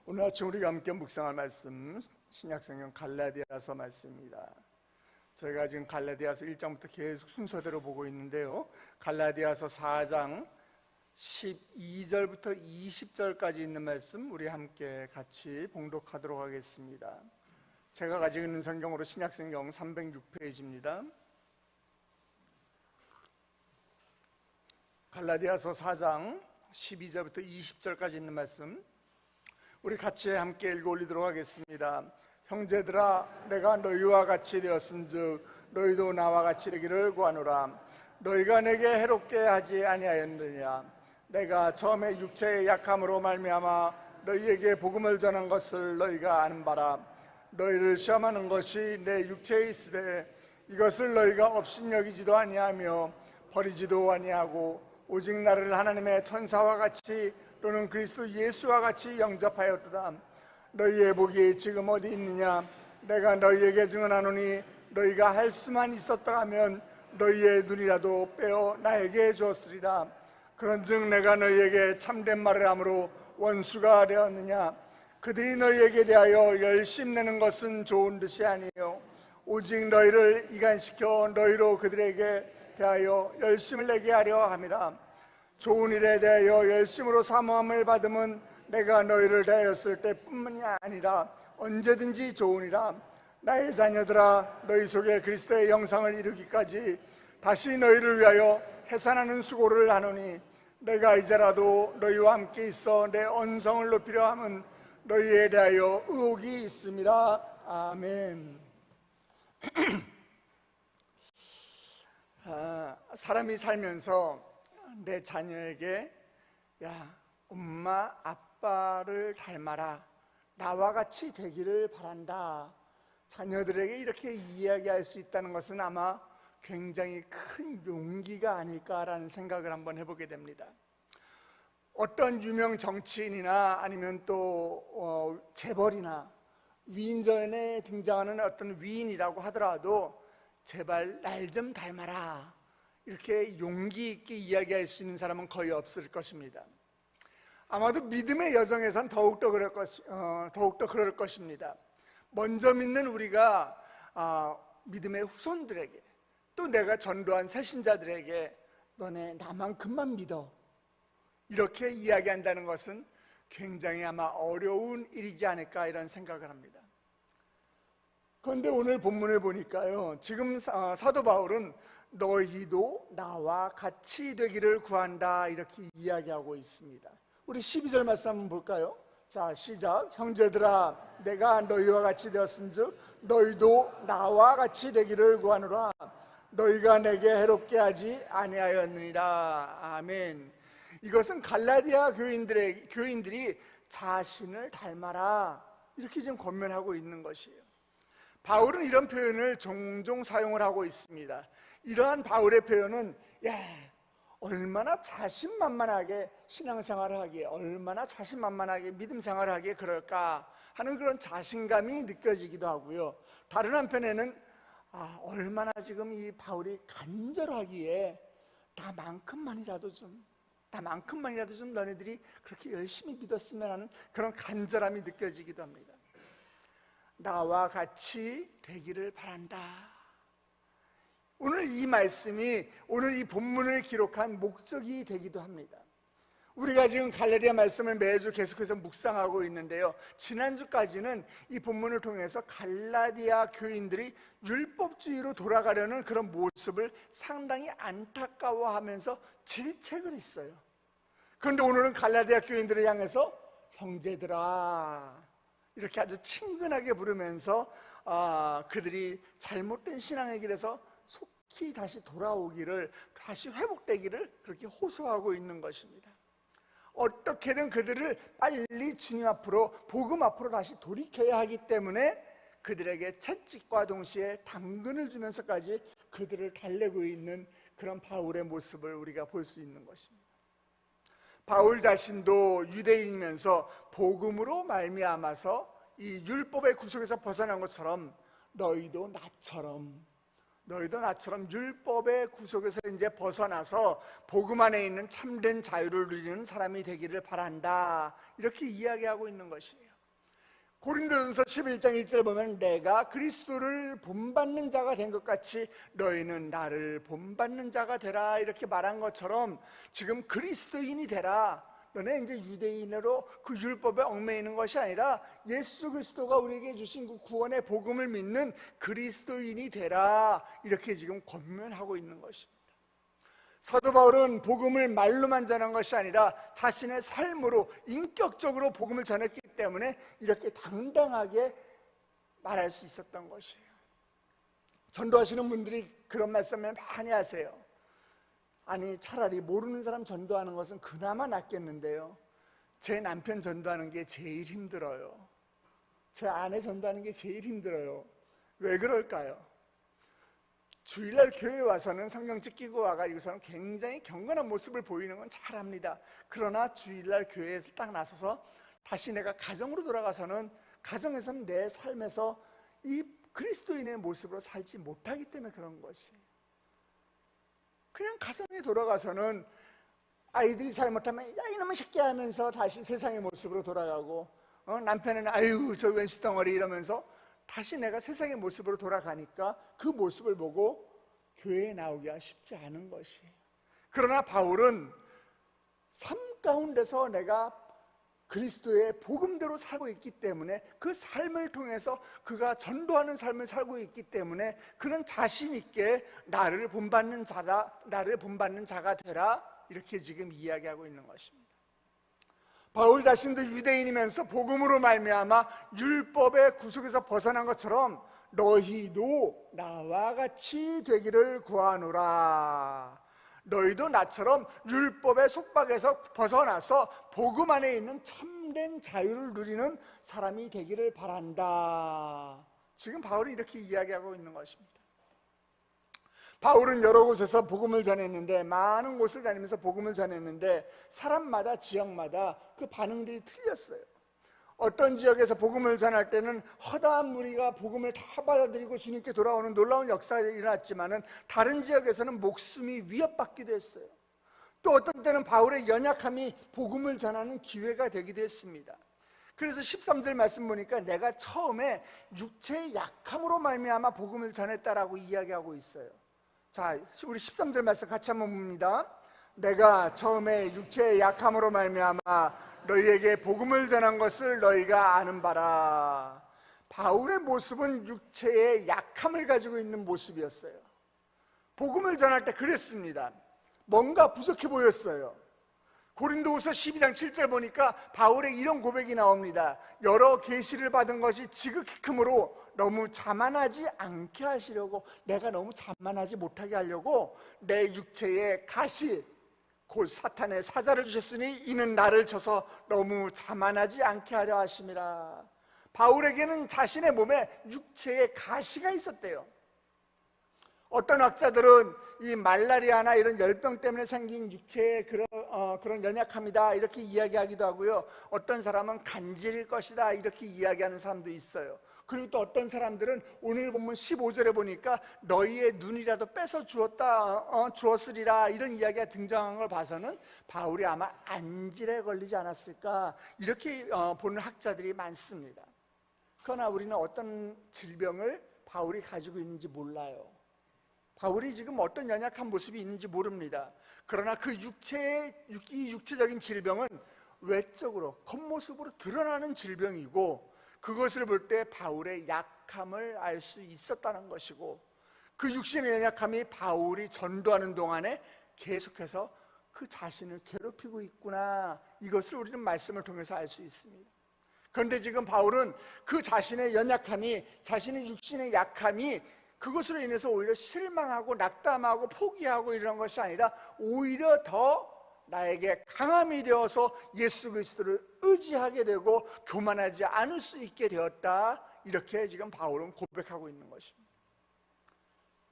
오늘 아침 우리가 함께 묵상할 말씀 신약성경 갈라디아서 말씀입니다. 저희가 지금 갈라디아서 1장부터 계속 순서대로 보고 있는데요, 갈라디아서 4장 12절부터 20절까지 있는 말씀 우리 함께 같이 봉독하도록 하겠습니다. 제가 가지고 있는 성경으로 신약성경 306페이지입니다. 갈라디아서 4장 12절부터 20절까지 있는 말씀 우리 같이 함께 읽어 올리도록 하겠습니다. 형제들아, 내가 너희와 같이 되었은즉 너희도 나와 같이 되기를 구하노라. 너희가 내게 해롭게 하지 아니하였느냐. 내가 처음에 육체의 약함으로 말미암아 너희에게 복음을 전한 것을 너희가 아는 바라. 너희를 시험하는 것이 내 육체에 있으되 이것을 너희가 업신여기지도 아니하며 버리지도 아니하고 오직 나를 하나님의 천사와 같이 또는 그리스도 예수와 같이 영접하였도다. 너희의 복이 지금 어디 있느냐. 내가 너희에게 증언하노니 너희가 할 수만 있었다 하면 너희의 눈이라도 빼어 나에게 주었으리라. 그런즉 내가 너희에게 참된 말을 함으로 원수가 되었느냐. 그들이 너희에게 대하여 열심내는 것은 좋은 뜻이 아니에요. 오직 너희를 이간시켜 너희로 그들에게 대하여 열심을 내게 하려 함이라. 좋은 일에 대하여 열심으로 사모함을 받으면 내가 너희를 대하였을 때뿐만이 아니라 언제든지 좋으니라. 나의 자녀들아, 너희 속에 그리스도의 형상을 이루기까지 다시 너희를 위하여 해산하는 수고를 하노니 내가 이제라도 너희와 함께 있어 내 언성을 높이려 함은 너희에 대하여 의혹이 있습니다. 아멘. 사람이 살면서 내 자녀에게 야, 엄마 아빠를 닮아라, 나와 같이 되기를 바란다, 자녀들에게 이렇게 이야기할 수 있다는 것은 아마 굉장히 큰 용기가 아닐까라는 생각을 한번 해보게 됩니다. 어떤 유명 정치인이나 아니면 또 재벌이나 위인전에 등장하는 어떤 위인이라고 하더라도 제발 날 좀 닮아라, 이렇게 용기 있게 이야기할 수 있는 사람은 거의 없을 것입니다. 아마도 믿음의 여정에선 더욱더 그럴 것입니다. 먼저 믿는 우리가 믿음의 후손들에게, 또 내가 전도한 새신자들에게 너네 나만큼만 믿어, 이렇게 이야기한다는 것은 굉장히 아마 어려운 일이지 않을까, 이런 생각을 합니다. 그런데 오늘 본문을 보니까요, 지금 사도 바울은 너희도 나와 같이 되기를 구한다, 이렇게 이야기하고 있습니다. 우리 12절 말씀 한번 볼까요? 자, 시작. 형제들아, 내가 너희와 같이 되었은즉 너희도 나와 같이 되기를 구하노라. 너희가 내게 해롭게 하지 아니하였느니라. 아멘. 이것은 갈라디아 교인들이 자신을 닮아라, 이렇게 지금 권면하고 있는 것이에요. 바울은 이런 표현을 종종 사용을 하고 있습니다. 이러한 바울의 표현은 얼마나 자신만만하게 신앙생활을 하기에, 얼마나 자신만만하게 믿음생활을 하기에 그럴까 하는 그런 자신감이 느껴지기도 하고요. 다른 한편에는 얼마나 지금 이 바울이 간절하기에 나만큼만이라도 좀 너네들이 그렇게 열심히 믿었으면 하는 그런 간절함이 느껴지기도 합니다. 나와 같이 되기를 바란다. 오늘 이 말씀이 오늘 이 본문을 기록한 목적이 되기도 합니다. 우리가 지금 갈라디아 말씀을 매주 계속해서 묵상하고 있는데요, 지난주까지는 이 본문을 통해서 갈라디아 교인들이 율법주의로 돌아가려는 그런 모습을 상당히 안타까워하면서 질책을 했어요. 그런데 오늘은 갈라디아 교인들을 향해서 형제들아, 이렇게 아주 친근하게 부르면서 그들이 잘못된 신앙의 길에서 속히 다시 돌아오기를, 다시 회복되기를 그렇게 호소하고 있는 것입니다. 어떻게든 그들을 빨리 주님 앞으로, 복음 앞으로 다시 돌이켜야 하기 때문에 그들에게 채찍과 동시에 당근을 주면서까지 그들을 달래고 있는 그런 바울의 모습을 우리가 볼 수 있는 것입니다. 바울 자신도 유대인이면서 복음으로 말미암아서 이 율법의 구속에서 벗어난 것처럼 너희도 나처럼, 너희도 나처럼 율법의 구속에서 이제 벗어나서 복음 안에 있는 참된 자유를 누리는 사람이 되기를 바란다. 이렇게 이야기하고 있는 것이에요. 고린도전서 11장 1절 보면 내가 그리스도를 본받는 자가 된 것 같이 너희는 나를 본받는 자가 되라 이렇게 말한 것처럼 지금 그리스도인이 되라. 너네 이제 유대인으로 그 율법에 얽매이는 것이 아니라 예수 그리스도가 우리에게 주신 그 구원의 복음을 믿는 그리스도인이 되라 이렇게 지금 권면하고 있는 것입니다. 사도 바울은 복음을 말로만 전한 것이 아니라 자신의 삶으로 인격적으로 복음을 전했기 때문에 이렇게 당당하게 말할 수 있었던 것이에요. 전도하시는 분들이 그런 말씀을 많이 하세요. 아니 차라리 모르는 사람 전도하는 것은 그나마 낫겠는데요, 제 남편 전도하는 게 제일 힘들어요. 제 아내 전도하는 게 제일 힘들어요. 왜 그럴까요? 주일날 교회에 와서는 성경책 끼고 와가지고서는 굉장히 경건한 모습을 보이는 건 잘합니다. 그러나 주일날 교회에서 딱 나서서 다시 내가 가정으로 돌아가서는 가정에서는 내 삶에서 이 그리스도인의 모습으로 살지 못하기 때문에 그런 것이에요. 그냥 가정에 돌아가서는 아이들이 잘못하면 야 이놈의 새끼 하면서 다시 세상의 모습으로 돌아가고, 남편은 아유 저 왼수덩어리 이러면서 다시 내가 세상의 모습으로 돌아가니까 그 모습을 보고 교회에 나오기가 쉽지 않은 것이에요. 그러나 바울은 삶 가운데서 내가 그리스도의 복음대로 살고 있기 때문에 그 삶을 통해서 그가 전도하는 삶을 살고 있기 때문에 그는 자신 있게 나를 본받는 자가 되라 이렇게 지금 이야기하고 있는 것입니다. 바울 자신도 유대인이면서 복음으로 말미암아 율법의 구속에서 벗어난 것처럼 너희도 나와 같이 되기를 구하노라. 너희도 나처럼 율법의 속박에서 벗어나서 복음 안에 있는 참된 자유를 누리는 사람이 되기를 바란다. 지금 바울이 이렇게 이야기하고 있는 것입니다. 바울은 여러 곳에서 복음을 전했는데, 많은 곳을 다니면서 복음을 전했는데 사람마다 지역마다 그 반응들이 틀렸어요. 어떤 지역에서 복음을 전할 때는 허다한 무리가 복음을 다 받아들이고 주님께 돌아오는 놀라운 역사가 일어났지만은 다른 지역에서는 목숨이 위협받기도 했어요. 또 어떤 때는 바울의 연약함이 복음을 전하는 기회가 되기도 했습니다. 그래서 13절 말씀 보니까 내가 처음에 육체의 약함으로 말미암아 복음을 전했다라고 이야기하고 있어요. 자, 우리 13절 말씀 같이 한번 봅니다. 내가 처음에 육체의 약함으로 말미암아 너희에게 복음을 전한 것을 너희가 아는 바라. 바울의 모습은 육체의 약함을 가지고 있는 모습이었어요. 복음을 전할 때 그랬습니다. 뭔가 부족해 보였어요. 고린도후서 12장 7절 보니까 바울의 이런 고백이 나옵니다. 여러 계시를 받은 것이 지극히 크므로 너무 자만하지 않게 하시려고, 내가 너무 자만하지 못하게 하려고 내 육체에 가시 곧 사탄의 사자를 주셨으니 이는 나를 쳐서 너무 자만하지 않게 하려 하심이라. 바울에게는 자신의 몸에 육체에 가시가 있었대요. 어떤 학자들은 이 말라리아나 이런 열병 때문에 생긴 육체의 그런 연약함이다 이렇게 이야기하기도 하고요. 어떤 사람은 간질일 것이다 이렇게 이야기하는 사람도 있어요. 그리고 또 어떤 사람들은 오늘 본문 15절에 보니까 너희의 눈이라도 뺏어 주었으리라 이런 이야기가 등장한 걸 봐서는 바울이 아마 안질에 걸리지 않았을까 이렇게 보는 학자들이 많습니다. 그러나 우리는 어떤 질병을 바울이 가지고 있는지 몰라요. 바울이 지금 어떤 연약한 모습이 있는지 모릅니다. 그러나 그 육체적인 질병은 외적으로 겉모습으로 드러나는 질병이고, 그것을 볼 때 바울의 약함을 알 수 있었다는 것이고, 그 육신의 연약함이 바울이 전도하는 동안에 계속해서 그 자신을 괴롭히고 있구나, 이것을 우리는 말씀을 통해서 알 수 있습니다. 그런데 지금 바울은 그 자신의 연약함이, 자신의 육신의 약함이 그것으로 인해서 오히려 실망하고 낙담하고 포기하고 이런 것이 아니라 오히려 더 나에게 강함이 되어서 예수 그리스도를 의지하게 되고 교만하지 않을 수 있게 되었다, 이렇게 지금 바울은 고백하고 있는 것입니다.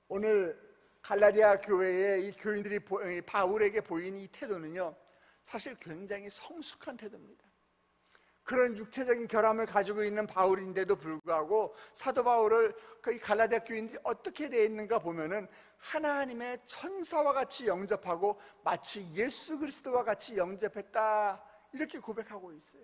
오늘 갈라디아 교회의 이 교인들이 바울에게 보인 이 태도는요, 사실 굉장히 성숙한 태도입니다. 그런 육체적인 결함을 가지고 있는 바울인데도 불구하고 사도 바울을 이 갈라디아 교인들이 어떻게 되어 있는가 보면은 하나님의 천사와 같이 영접하고 마치 예수 그리스도와 같이 영접했다, 이렇게 고백하고 있어요.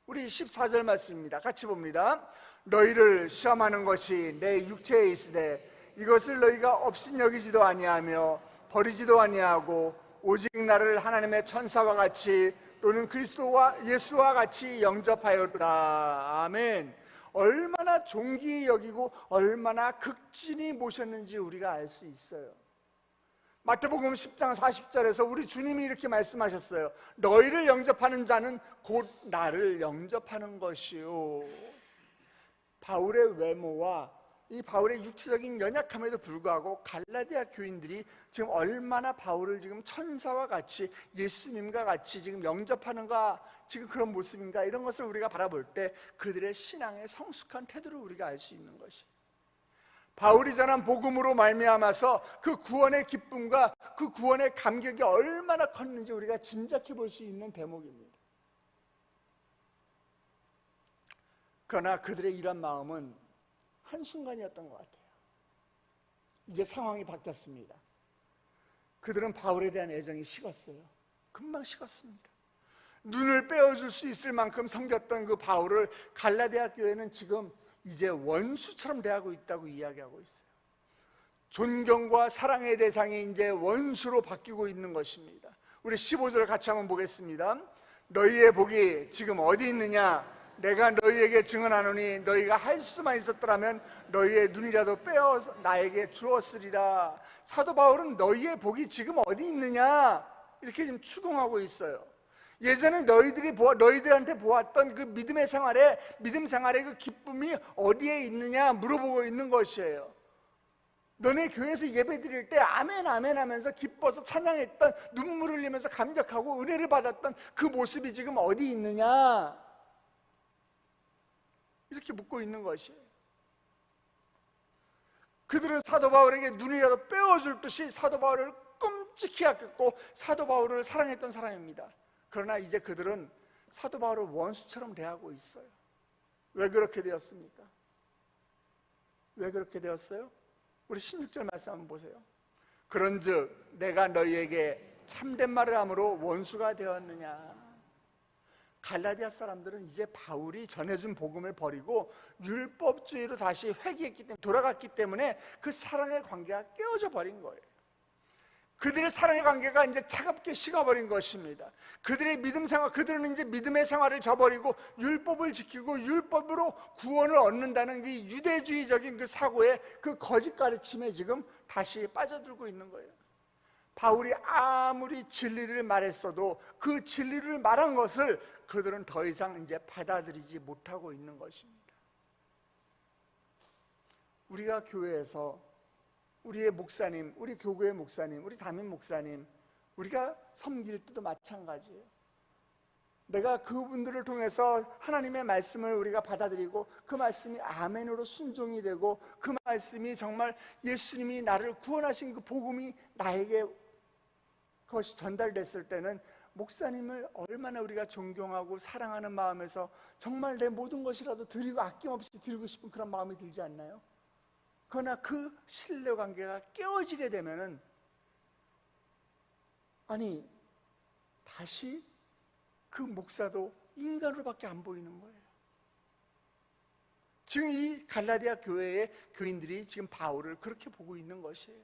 우리 14절 말씀입니다. 같이 봅니다. 너희를 시험하는 것이 내 육체에 있으되 이것을 너희가 업신여기지도 아니하며 버리지도 아니하고 오직 나를 하나님의 천사와 같이 또는 그리스도와 예수와 같이 영접하였다. 아멘. 얼마나 존귀히 여기고 얼마나 극진히 모셨는지 우리가 알 수 있어요. 마태복음 10장 40절에서 우리 주님이 이렇게 말씀하셨어요. 너희를 영접하는 자는 곧 나를 영접하는 것이요. 바울의 외모와 이 바울의 육체적인 연약함에도 불구하고 갈라디아 교인들이 지금 얼마나 바울을 지금 천사와 같이 예수님과 같이 지금 영접하는가, 지금 그런 모습인가, 이런 것을 우리가 바라볼 때 그들의 신앙의 성숙한 태도를 우리가 알 수 있는 것이, 바울이 전한 복음으로 말미암아서 그 구원의 기쁨과 그 구원의 감격이 얼마나 컸는지 우리가 짐작해 볼 수 있는 대목입니다. 그러나 그들의 이런 마음은 한순간이었던 것 같아요. 이제 상황이 바뀌었습니다. 그들은 바울에 대한 애정이 식었어요. 금방 식었습니다. 눈을 빼어줄 수 있을 만큼 섬겼던 그 바울을 갈라디아 교회는 지금 이제 원수처럼 대하고 있다고 이야기하고 있어요. 존경과 사랑의 대상이 이제 원수로 바뀌고 있는 것입니다. 우리 15절 같이 한번 보겠습니다. 너희의 복이 지금 어디 있느냐? 내가 너희에게 증언하노니 너희가 할 수만 있었더라면 너희의 눈이라도 빼어 나에게 주었으리라. 사도 바울은 너희의 복이 지금 어디 있느냐, 이렇게 지금 추궁하고 있어요. 예전에 너희들한테 보았던 그 믿음 생활의 그 기쁨이 어디에 있느냐 물어보고 있는 것이에요. 너네 교회에서 예배 드릴 때 아멘 아멘 하면서 기뻐서 찬양했던, 눈물을 흘리면서 감격하고 은혜를 받았던 그 모습이 지금 어디 있느냐, 이렇게 묻고 있는 것이에요. 그들은 사도 바울에게 눈이라도 빼어줄 듯이 사도 바울을 끔찍히 아꼈고 사도 바울을 사랑했던 사람입니다. 그러나 이제 그들은 사도 바울을 원수처럼 대하고 있어요. 왜 그렇게 되었습니까? 왜 그렇게 되었어요? 우리 16절 말씀 한번 보세요. 그런즉 내가 너희에게 참된 말을 함으로 원수가 되었느냐. 갈라디아 사람들은 이제 바울이 전해준 복음을 버리고 율법주의로 다시 회귀했기 때문에, 돌아갔기 때문에 그 사랑의 관계가 깨어져 버린 거예요. 그들의 사랑의 관계가 이제 차갑게 식어버린 것입니다. 그들의 믿음 생활, 그들은 이제 믿음의 생활을 저버리고 율법을 지키고 율법으로 구원을 얻는다는 이 유대주의적인 그 사고에, 그 거짓 가르침에 지금 다시 빠져들고 있는 거예요. 바울이 아무리 진리를 말했어도 그 진리를 말한 것을 그들은 더 이상 이제 받아들이지 못하고 있는 것입니다. 우리가 교회에서 우리의 목사님, 우리 교구의 목사님, 우리 담임 목사님, 우리가 섬길 때도 마찬가지예요. 내가 그분들을 통해서 하나님의 말씀을 우리가 받아들이고 그 말씀이 아멘으로 순종이 되고 그 말씀이 정말 예수님이 나를 구원하신 그 복음이 나에게 그것이 전달됐을 때는 목사님을 얼마나 우리가 존경하고 사랑하는 마음에서 정말 내 모든 것이라도 드리고 아낌없이 드리고 싶은 그런 마음이 들지 않나요? 그러나 그 신뢰관계가 깨어지게 되면은 아니 다시 그 목사도 인간으로밖에 안 보이는 거예요. 지금 이 갈라디아 교회의 교인들이 지금 바울을 그렇게 보고 있는 것이에요.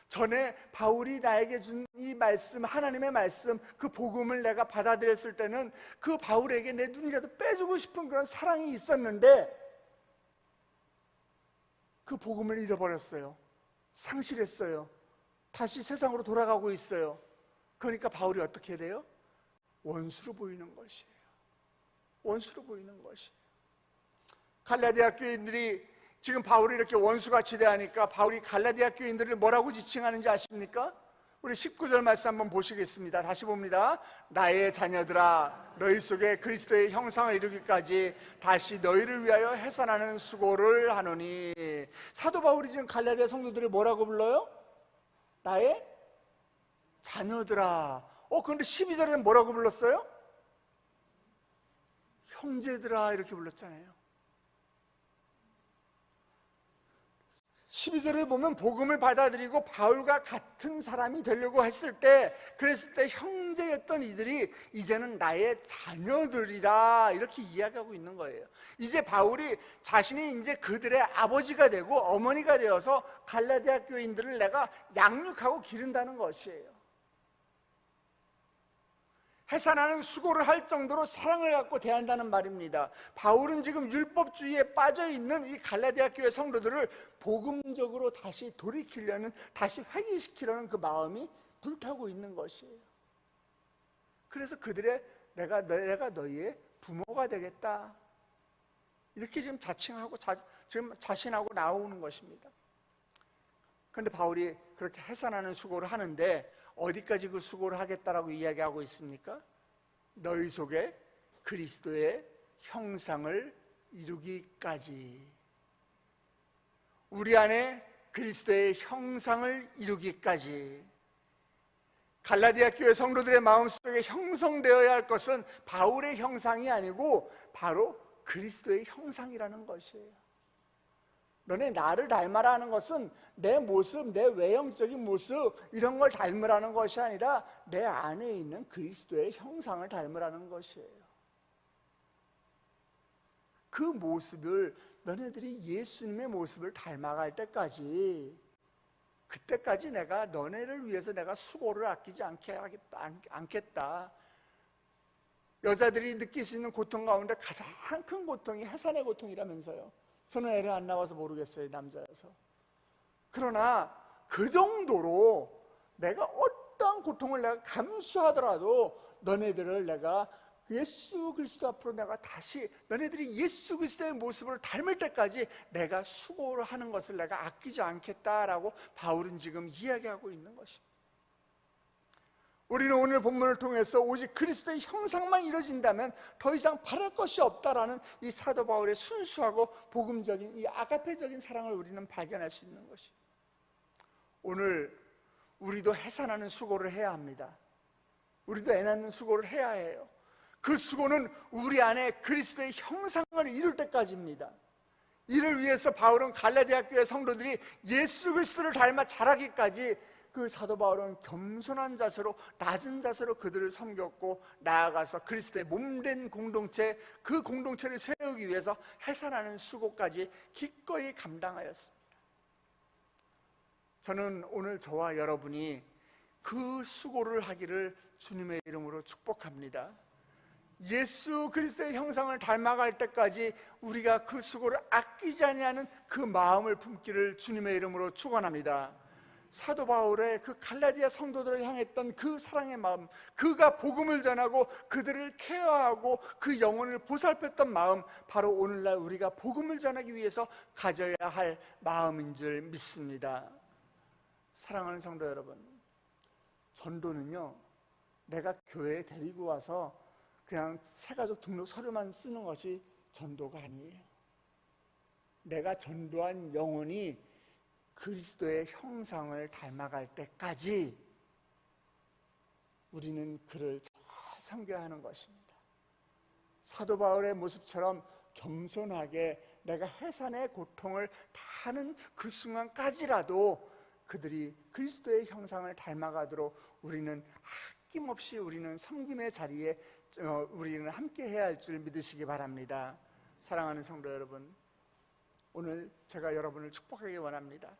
전에 바울이 나에게 준 이 말씀, 하나님의 말씀, 그 복음을 내가 받아들였을 때는 그 바울에게 내 눈이라도 빼주고 싶은 그런 사랑이 있었는데 그 복음을 잃어버렸어요. 상실했어요. 다시 세상으로 돌아가고 있어요. 그러니까 바울이 어떻게 돼요? 원수로 보이는 것이에요. 원수로 보이는 것이에요. 갈라디아 교인들이 지금 바울이 이렇게 원수같이 대하니까 바울이 갈라디아 교인들을 뭐라고 지칭하는지 아십니까? 우리 19절 말씀 한번 보시겠습니다. 다시 봅니다. 나의 자녀들아, 너희 속에 그리스도의 형상을 이루기까지 다시 너희를 위하여 해산하는 수고를 하노니. 사도 바울이 지금 갈라디아 성도들을 뭐라고 불러요? 나의 자녀들아. 그런데 12절에는 뭐라고 불렀어요? 형제들아 이렇게 불렀잖아요. 12절을 보면 복음을 받아들이고 바울과 같은 사람이 되려고 그랬을 때 형제였던 이들이 이제는 나의 자녀들이라 이렇게 이야기하고 있는 거예요. 이제 바울이 자신이 이제 그들의 아버지가 되고 어머니가 되어서 갈라디아 교인들을 내가 양육하고 기른다는 것이에요. 해산하는 수고를 할 정도로 사랑을 갖고 대한다는 말입니다. 바울은 지금 율법주의에 빠져있는 이 갈라디아 교회 성도들을 복음적으로 다시 돌이키려는, 다시 회귀시키려는 그 마음이 불타고 있는 것이에요. 그래서 그들의 내가 너희의 부모가 되겠다 이렇게 지금 자칭하고 지금 자신하고 나오는 것입니다. 그런데 바울이 그렇게 해산하는 수고를 하는데 어디까지 그 수고를 하겠다라고 이야기하고 있습니까? 너희 속에 그리스도의 형상을 이루기까지. 우리 안에 그리스도의 형상을 이루기까지. 갈라디아 교회 성도들의 마음속에 형성되어야 할 것은 바울의 형상이 아니고 바로 그리스도의 형상이라는 것이에요. 너네 나를 닮아라 하는 것은 내 모습, 내 외형적인 모습 이런 걸 닮으라는 것이 아니라 내 안에 있는 그리스도의 형상을 닮으라는 것이에요. 그 모습을 너네들이 예수님의 모습을 닮아갈 때까지, 그때까지 내가 너네를 위해서 내가 수고를 아끼지 않겠다. 여자들이 느낄 수 있는 고통 가운데 가장 큰 고통이 해산의 고통이라면서요. 저는 애를 안 낳아서 모르겠어요, 남자여서. 그러나 그 정도로 내가 어떠한 고통을 내가 감수하더라도 너네들을 내가 예수 그리스도 앞으로 내가 다시 너네들이 예수 그리스도의 모습을 닮을 때까지 내가 수고를 하는 것을 내가 아끼지 않겠다라고 바울은 지금 이야기하고 있는 것입니다. 우리는 오늘 본문을 통해서 오직 그리스도의 형상만 이루어진다면 더 이상 바랄 것이 없다라는 이 사도 바울의 순수하고 복음적인 이 아가페적인 사랑을 우리는 발견할 수 있는 것이. 오늘 우리도 해산하는 수고를 해야 합니다. 우리도 애 낳는 수고를 해야 해요. 그 수고는 우리 안에 그리스도의 형상을 이룰 때까지입니다. 이를 위해서 바울은 갈라디아 교회 성도들이 예수 그리스도를 닮아 자라기까지 그 사도 바울은 겸손한 자세로, 낮은 자세로 그들을 섬겼고 나아가서 그리스도의 몸된 공동체, 그 공동체를 세우기 위해서 해산하는 수고까지 기꺼이 감당하였습니다. 저는 오늘 저와 여러분이 그 수고를 하기를 주님의 이름으로 축복합니다. 예수 그리스도의 형상을 닮아갈 때까지 우리가 그 수고를 아끼지 아니하는 그 마음을 품기를 주님의 이름으로 축원합니다. 사도 바울의 그 갈라디아 성도들을 향했던 그 사랑의 마음, 그가 복음을 전하고 그들을 케어하고 그 영혼을 보살폈던 마음, 바로 오늘날 우리가 복음을 전하기 위해서 가져야 할 마음인 줄 믿습니다. 사랑하는 성도 여러분, 전도는요, 내가 교회에 데리고 와서 그냥 새가족 등록 서류만 쓰는 것이 전도가 아니에요. 내가 전도한 영혼이 그리스도의 형상을 닮아갈 때까지 우리는 그를 잘 섬겨야 하는 것입니다. 사도 바울의 모습처럼 겸손하게 내가 해산의 고통을 다하는 그 순간까지라도 그들이 그리스도의 형상을 닮아가도록 우리는 아낌없이 우리는 섬김의 자리에 우리는 함께 해야 할 줄 믿으시기 바랍니다. 사랑하는 성도 여러분, 오늘 제가 여러분을 축복하기 원합니다.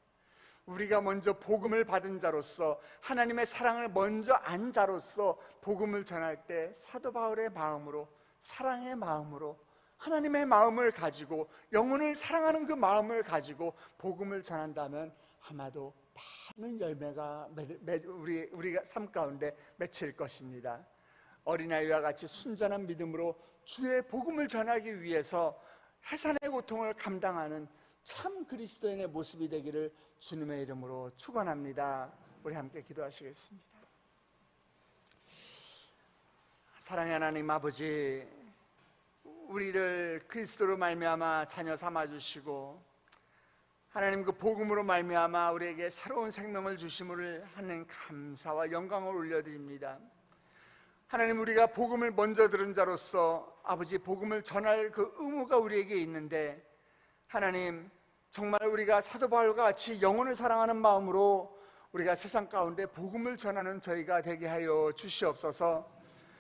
우리가 먼저 복음을 받은 자로서, 하나님의 사랑을 먼저 안 자로서 복음을 전할 때 사도 바울의 마음으로, 사랑의 마음으로, 하나님의 마음을 가지고 영혼을 사랑하는 그 마음을 가지고 복음을 전한다면 아마도 많은 열매가 우리가 삶 가운데 맺힐 것입니다. 어린아이와 같이 순전한 믿음으로 주의 복음을 전하기 위해서 해산의 고통을 감당하는 참 그리스도인의 모습이 되기를 주님의 이름으로 축원합니다. 우리 함께 기도하시겠습니다. 사랑의 하나님 아버지, 우리를 그리스도로 말미암아 자녀 삼아 주시고 하나님 그 복음으로 말미암아 우리에게 새로운 생명을 주심을 하는 감사와 영광을 올려드립니다. 하나님, 우리가 복음을 먼저 들은 자로서 아버지 복음을 전할 그 의무가 우리에게 있는데, 하나님 정말 우리가 사도 바울과 같이 영혼을 사랑하는 마음으로 우리가 세상 가운데 복음을 전하는 저희가 되게 하여 주시옵소서.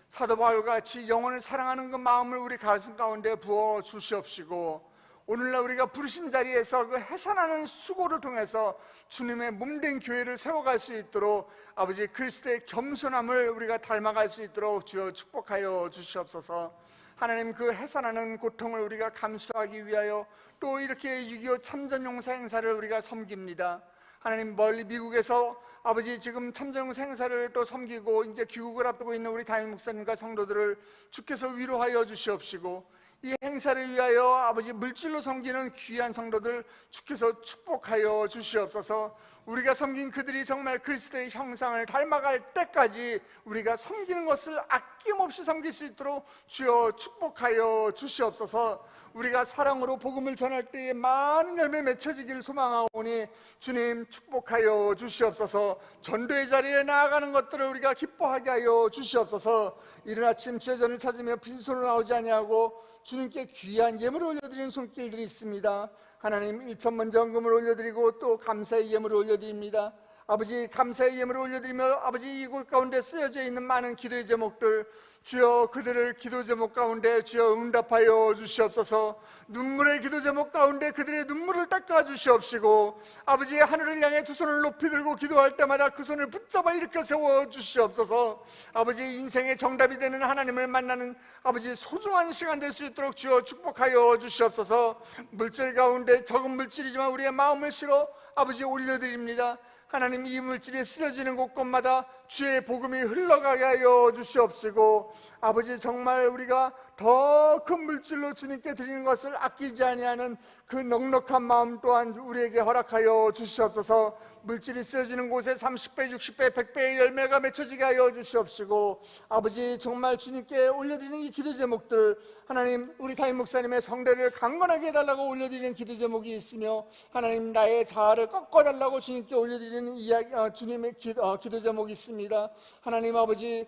사도 바울과 같이 영혼을 사랑하는 그 마음을 우리 가슴 가운데 부어 주시옵시고, 오늘날 우리가 부르신 자리에서 그 해산하는 수고를 통해서 주님의 몸된 교회를 세워갈 수 있도록 아버지 그리스도의 겸손함을 우리가 닮아갈 수 있도록 주여 축복하여 주시옵소서. 하나님, 그 해산하는 고통을 우리가 감수하기 위하여 또 이렇게 6.25 참전용사 행사를 우리가 섬깁니다. 하나님, 멀리 미국에서 아버지 지금 참전용사 행사를 또 섬기고 이제 귀국을 앞두고 있는 우리 담임 목사님과 성도들을 주께서 위로하여 주시옵시고, 이 행사를 위하여 아버지 물질로 섬기는 귀한 성도들 주께서 축복하여 주시옵소서. 우리가 섬긴 그들이 정말 그리스도의 형상을 닮아갈 때까지 우리가 섬기는 것을 아낌없이 섬길 수 있도록 주여 축복하여 주시옵소서. 우리가 사랑으로 복음을 전할 때에 많은 열매 맺혀지기를 소망하오니 주님 축복하여 주시옵소서. 전도의 자리에 나아가는 것들을 우리가 기뻐하게 하여 주시옵소서. 이른 아침 주의 전을 찾으며 빈손으로 나오지 아니하고 주님께 귀한 예물을 올려드리는 손길들이 있습니다. 하나님, 1천만 전금을 올려드리고 또 감사의 예물을 올려드립니다. 아버지, 감사의 예물을 올려드리며 아버지 이곳 가운데 쓰여져 있는 많은 기도의 제목들 주여, 그들을 기도 제목 가운데 주여 응답하여 주시옵소서. 눈물의 기도 제목 가운데 그들의 눈물을 닦아 주시옵시고, 아버지의 하늘을 향해 두 손을 높이 들고 기도할 때마다 그 손을 붙잡아 일으켜 세워 주시옵소서. 아버지, 인생의 정답이 되는 하나님을 만나는 아버지 소중한 시간 될 수 있도록 주여 축복하여 주시옵소서. 물질 가운데 적은 물질이지만 우리의 마음을 실어 아버지 올려드립니다. 하나님, 이 물질이 쓰여지는 곳곳마다 주의 복음이 흘러가게 하여 주시옵시고, 아버지 정말 우리가 더 큰 물질로 주님께 드리는 것을 아끼지 아니하는 그 넉넉한 마음 또한 우리에게 허락하여 주시옵소서. 물질이 쓰여지는 곳에 30배, 60배, 100배의 열매가 맺혀지게 하여 주시옵시고, 아버지 정말 주님께 올려드리는 이 기도 제목들, 하나님 우리 담임 목사님의 성례를 강건하게 해달라고 올려드리는 기도 제목이 있으며, 하나님 나의 자아를 꺾어달라고 주님께 올려드리는 이야기, 주님의 기도 제목이 있습니다. 하나님 아버지,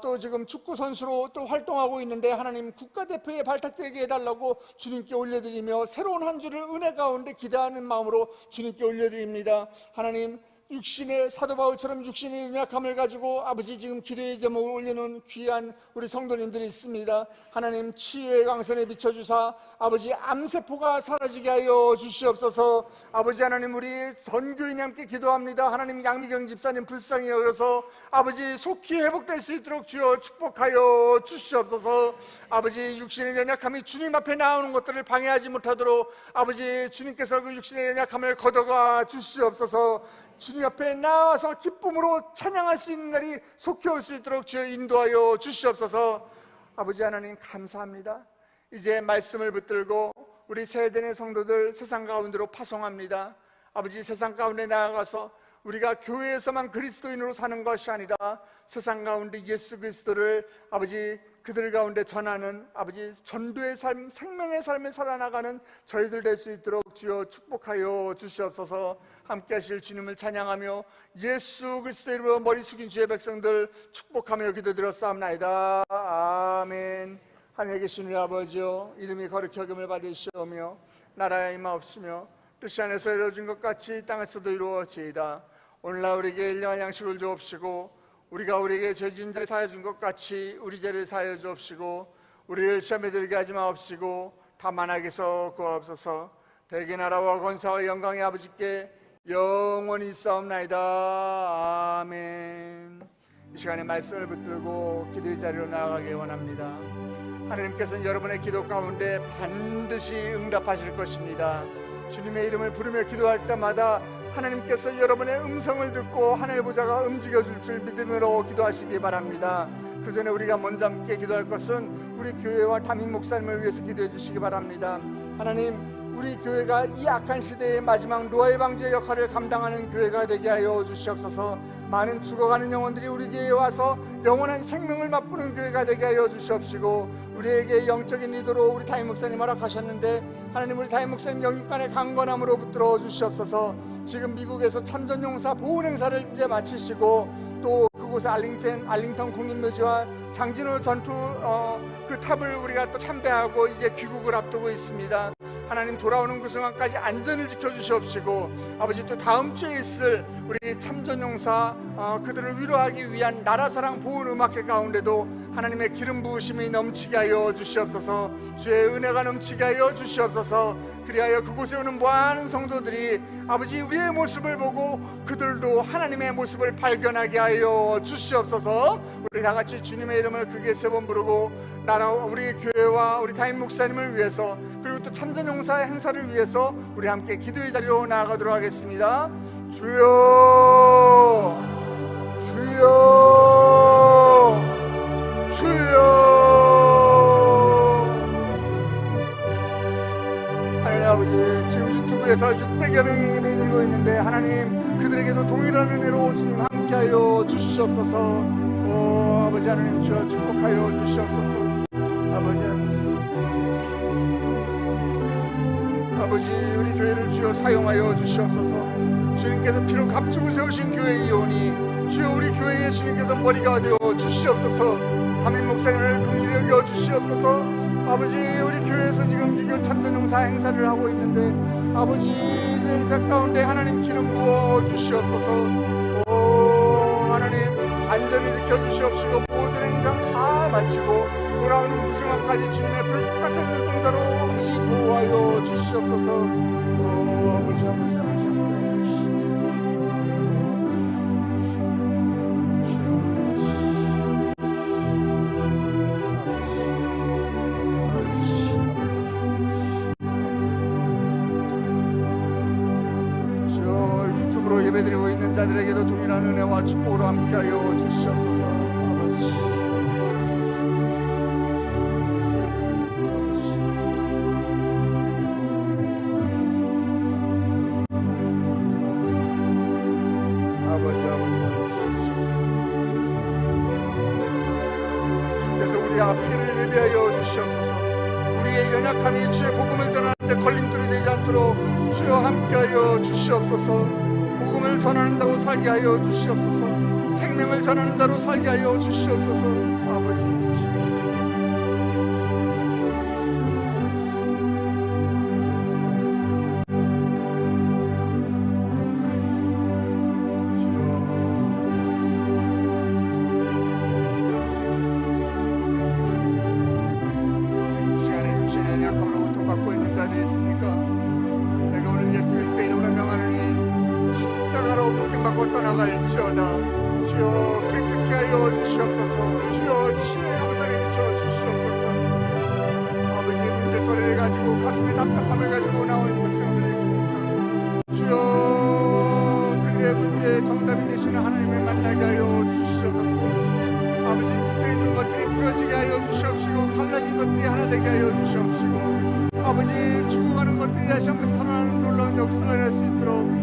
또 지금 축구 선수로 또 활동하고 있는데 하나님 국가대표에 발탁되게 해달라고 주님께 올려드리며, 새로운 한 주를 은혜 가운데 기대하는 마음으로 주님께 올려드립니다. 하나님, 육신의 사도 바울처럼 육신의 연약함을 가지고 아버지 지금 기도의 제목을 올리는 귀한 우리 성도님들이 있습니다. 하나님, 치유의 강선에 비춰주사 아버지 암세포가 사라지게 하여 주시옵소서. 아버지 하나님, 우리 전교인이 함께 기도합니다. 하나님, 양미경 집사님 불쌍히 여겨서 아버지 속히 회복될 수 있도록 주여 축복하여 주시옵소서. 아버지, 육신의 연약함이 주님 앞에 나오는 것들을 방해하지 못하도록 아버지 주님께서 그 육신의 연약함을 걷어가 주시옵소서. 주님 앞에 나와서 기쁨으로 찬양할 수 있는 날이 속히 올 수 있도록 주여 인도하여 주시옵소서. 아버지 하나님 감사합니다. 이제 말씀을 붙들고 우리 세대의 성도들 세상 가운데로 파송합니다. 아버지, 세상 가운데 나아가서 우리가 교회에서만 그리스도인으로 사는 것이 아니라 세상 가운데 예수 그리스도를 아버지 그들 가운데 전하는 아버지 전도의 삶, 생명의 삶을 살아나가는 저희들 될 수 있도록 주여 축복하여 주시옵소서. 함께 하실 주님을 찬양하며 예수 그리스도의 이름으로 머리 숙인 주의 백성들 축복하며 기도드렸사옵나이다. 아멘. 하늘에 계신 우리 아버지여, 이름이 거룩히 여김을 받으시오며 나라가 임하옵시며 뜻이 안에서 이루어진 것 같이 땅에서도 이루어지이다. 오늘날 우리에게 일용할 양식을 주옵시고, 우리가 우리에게 죄진 자를 사하여 준 것 같이 우리 죄를 사하여 주옵시고, 우리를 시험에 들게 하지 마옵시고 다만 악에서 구하옵소서. 대개 나라와 권사와 영광의 아버지께 영원히 있사옵나이다. 아멘. 이 시간에 말씀을 붙들고 기도의 자리로 나아가기 원합니다. 하나님께서는 여러분의 기도 가운데 반드시 응답하실 것입니다. 주님의 이름을 부르며 기도할 때마다 하나님께서 여러분의 음성을 듣고 하늘 보좌가 움직여줄 줄 믿음으로 기도하시기 바랍니다. 그 전에 우리가 먼저 함께 기도할 것은 우리 교회와 담임 목사님을 위해서 기도해 주시기 바랍니다. 하나님, 우리 교회가 이 악한 시대의 마지막 노아의 방주의 역할을 감당하는 교회가 되게 하여 주시옵소서. 많은 죽어가는 영혼들이 우리 교회에 와서 영원한 생명을 맛보는 교회가 되게 하여 주시옵시고, 우리에게 영적인 리더로 우리 담임 목사님 허락하셨는데 하나님, 우리 담임 목사님 영육간의 강건함으로 붙들어 주시옵소서. 지금 미국에서 참전용사 보훈 행사를 이제 마치시고 또 그곳에 알링턴 국립묘지와 장진호 전투 그 탑을 우리가 또 참배하고 이제 귀국을 앞두고 있습니다. 하나님 돌아오는 그 순간까지 안전을 지켜주시옵시고 아버지 또 다음 주에 있을 우리 참전용사 그들을 위로하기 위한 나라사랑 보훈음악회 가운데도 하나님의 기름 부으심이 넘치게 하여 주시옵소서. 주의 은혜가 넘치게 하여 주시옵소서. 그리하여 그곳에 오는 많은 성도들이 아버지 우리의 모습을 보고 그들도 하나님의 모습을 발견하게 하여 주시옵소서. 우리 다같이 주님의 이름을 크게 세 번 부르고 우리 교회와 우리 담임 목사님을 위해서 그리고 또 참전용사 행사를 위해서 우리 함께 기도의 자리로 나아가도록 하겠습니다. 주여 주여 주여. 하나님 아버지, 지금 유튜브에서 600여 명이 예배드리고 있는데 하나님 그들에게도 동일한 은혜로 주님 함께하여 주시옵소서. 아버지 하나님 주여 축복하여 주시옵소서. 아버지 우리 교회를 주여 사용하여 주시옵소서. 주님께서 피로 값주고 세우신 교회이오니 주여 우리 교회에 주님께서 머리가 되어 주시옵소서. 담임 목사님을 긍휼히 여겨 주시옵소서. 아버지 우리 교회에서 지금 기교 참전용사 행사를 하고 있는데 아버지 그 행사 가운데 하나님 기름 부어 주시옵소서. 하나님 안전을 지켜주시옵시고 모든 행사 잘 마치고 돌아오는 그 순간까지 주님의 불꽃 같은 눈동자로 아버지 보호하여 주시옵소서. 아버지 유튜브로 예배드리고 있는 자들에게도 동일한 은혜와 축복으로 함께하여 주시옵소서. 주께서 우리 앞길을 예비하여 주시옵소서. 우리의 연약함이 주의 복음을 전하는데 걸림돌이 되지 않도록 주여 함께하여 주시옵소서. 복음을 전하는 자로 살게 하여 주시옵소서. 생명을 전하는 자로 살게 하여 주시옵소서. 아버지 떠나갈지어다. 주여 깨끗게 하여 주시옵소서. 주여 치유의 영상에 비춰 주시옵소서. 아버지 문제거리를 가지고 가슴에 답답함을 가지고 나오는 백성들이 있습니까? 주여 그들의 문제의 정답이 되시는 하나님을 만나게 하여 주시옵소서. 아버지 묶여있는 것들이 풀어지게 하여 주시옵시고 갈라진 것들이 하나 되게 하여 주시옵시고 아버지 죽어가는 것들이 다시 한번 살아나는 놀라운 역사가 될 수 있도록